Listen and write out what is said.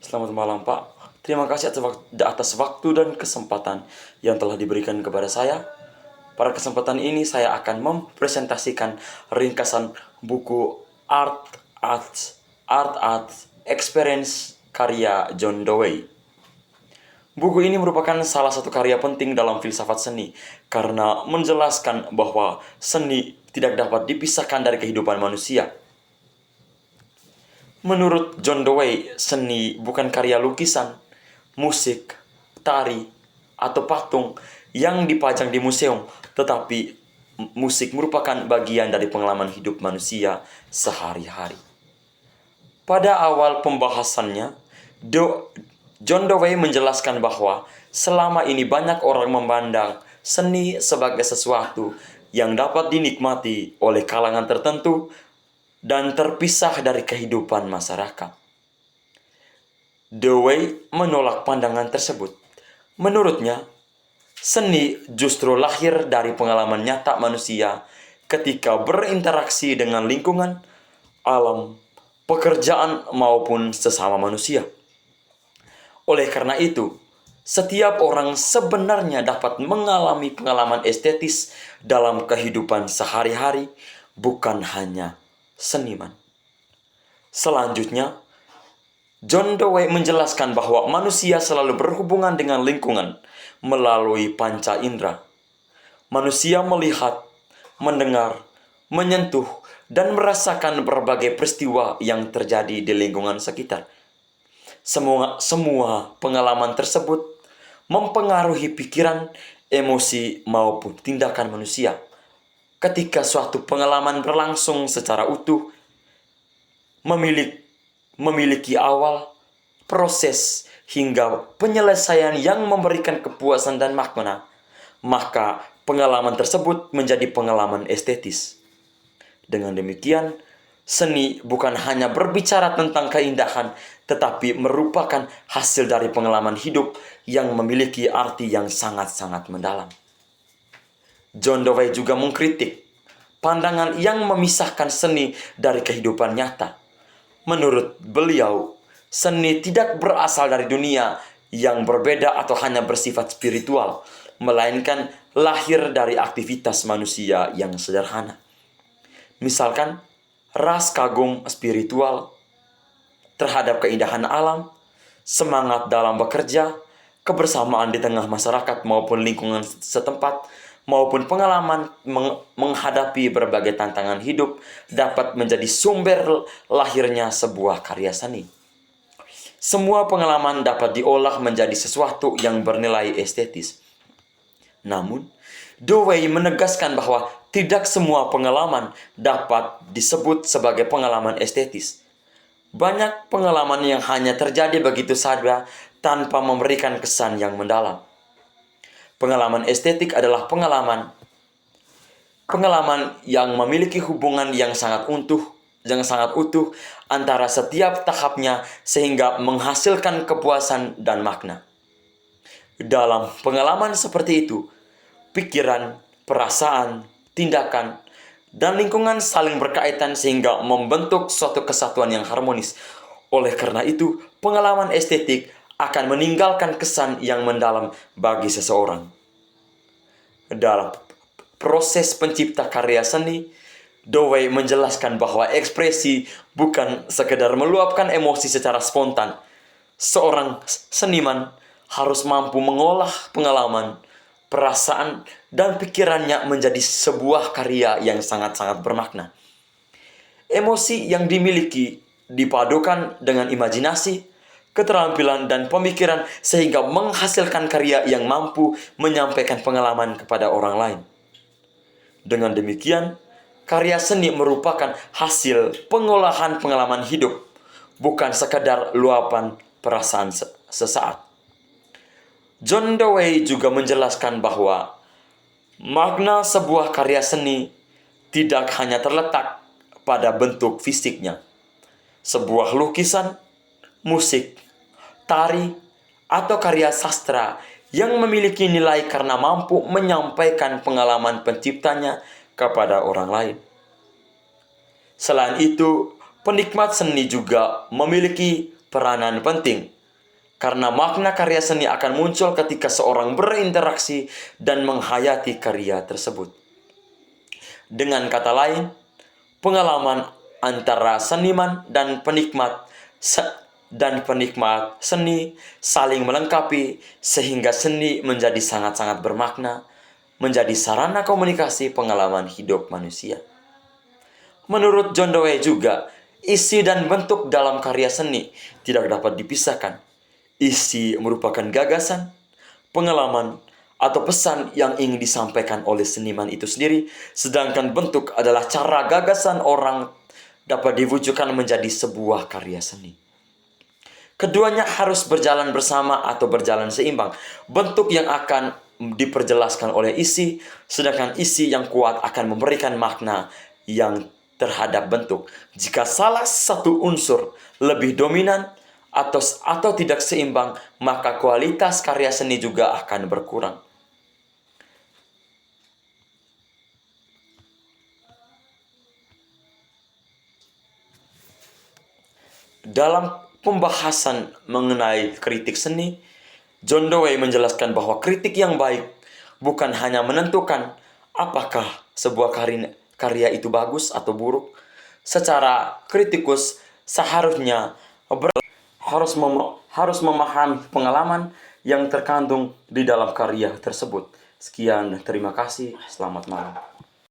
Selamat malam, Pak. Terima kasih atas waktu dan kesempatan yang telah diberikan kepada saya. Pada kesempatan ini saya akan mempresentasikan ringkasan buku Art Experience karya John Dewey. Buku ini merupakan salah satu karya penting dalam filsafat seni karena menjelaskan bahwa seni tidak dapat dipisahkan dari kehidupan manusia. Menurut John Dewey, seni bukan karya lukisan, musik, tari, atau patung yang dipajang di museum, tetapi musik merupakan bagian dari pengalaman hidup manusia sehari-hari. Pada awal pembahasannya, John Dewey menjelaskan bahwa selama ini banyak orang memandang seni sebagai sesuatu yang dapat dinikmati oleh kalangan tertentu dan terpisah dari kehidupan masyarakat. Dewey menolak pandangan tersebut. Menurutnya, seni justru lahir dari pengalaman nyata manusia ketika berinteraksi dengan lingkungan, alam, pekerjaan, maupun sesama manusia. Oleh karena itu, setiap orang sebenarnya dapat mengalami pengalaman estetis dalam kehidupan sehari-hari, bukan hanya seniman. Selanjutnya, John Dewey menjelaskan bahwa manusia selalu berhubungan dengan lingkungan melalui panca indera. Manusia melihat, mendengar, menyentuh, dan merasakan berbagai peristiwa yang terjadi di lingkungan sekitar. Semua pengalaman tersebut mempengaruhi pikiran, emosi, maupun tindakan manusia. Ketika suatu pengalaman berlangsung secara utuh, memiliki awal, proses, hingga penyelesaian yang memberikan kepuasan dan makna, maka pengalaman tersebut menjadi pengalaman estetis. Dengan demikian, seni bukan hanya berbicara tentang keindahan, tetapi merupakan hasil dari pengalaman hidup yang memiliki arti yang sangat-sangat mendalam. John Dewey juga mengkritik pandangan yang memisahkan seni dari kehidupan nyata. Menurut beliau, seni tidak berasal dari dunia yang berbeda atau hanya bersifat spiritual, melainkan lahir dari aktivitas manusia yang sederhana. Misalkan, ras kagum spiritual terhadap keindahan alam, semangat dalam bekerja, kebersamaan di tengah masyarakat maupun lingkungan setempat, maupun pengalaman menghadapi berbagai tantangan hidup dapat menjadi sumber lahirnya sebuah karya seni. Semua pengalaman dapat diolah menjadi sesuatu yang bernilai estetis. Namun, Dewey menegaskan bahwa tidak semua pengalaman dapat disebut sebagai pengalaman estetis. Banyak pengalaman yang hanya terjadi begitu saja tanpa memberikan kesan yang mendalam. Pengalaman estetik adalah pengalaman yang memiliki hubungan yang sangat utuh antara setiap tahapnya sehingga menghasilkan kepuasan dan makna. Dalam pengalaman seperti itu, pikiran, perasaan, tindakan, dan lingkungan saling berkaitan sehingga membentuk suatu kesatuan yang harmonis. Oleh karena itu, pengalaman estetik akan meninggalkan kesan yang mendalam bagi seseorang. Dalam proses pencipta karya seni, Dewey menjelaskan bahwa ekspresi bukan sekedar meluapkan emosi secara spontan. Seorang seniman harus mampu mengolah pengalaman, perasaan, dan pikirannya menjadi sebuah karya yang sangat-sangat bermakna. Emosi yang dimiliki dipadukan dengan imajinasi, keterampilan, dan pemikiran sehingga menghasilkan karya yang mampu menyampaikan pengalaman kepada orang lain. Dengan demikian, karya seni merupakan hasil pengolahan pengalaman hidup, bukan sekadar luapan perasaan sesaat. John Dewey juga menjelaskan bahwa makna sebuah karya seni tidak hanya terletak pada bentuk fisiknya. Sebuah lukisan, musik, tari, atau karya sastra yang memiliki nilai karena mampu menyampaikan pengalaman penciptanya kepada orang lain. Selain itu, penikmat seni juga memiliki peranan penting, karena makna karya seni akan muncul ketika seorang berinteraksi dan menghayati karya tersebut. Dengan kata lain, pengalaman antara seniman dan penikmat seni saling melengkapi sehingga seni menjadi sangat-sangat bermakna, menjadi sarana komunikasi pengalaman hidup manusia. Menurut John Dewey juga, isi dan bentuk dalam karya seni tidak dapat dipisahkan. Isi merupakan gagasan, pengalaman, atau pesan yang ingin disampaikan oleh seniman itu sendiri, sedangkan bentuk adalah cara gagasan orang dapat diwujudkan menjadi sebuah karya seni. Keduanya harus berjalan bersama atau berjalan seimbang. Bentuk yang akan diperjelaskan oleh isi, sedangkan isi yang kuat akan memberikan makna yang terhadap bentuk. Jika salah satu unsur lebih dominan atau tidak seimbang, maka kualitas karya seni juga akan berkurang. Dalam pembahasan mengenai kritik seni, John Dewey menjelaskan bahwa kritik yang baik bukan hanya menentukan apakah sebuah karya itu bagus atau buruk. Secara kritikus seharusnya harus memahami pengalaman yang terkandung di dalam karya tersebut. Sekian, terima kasih, selamat malam.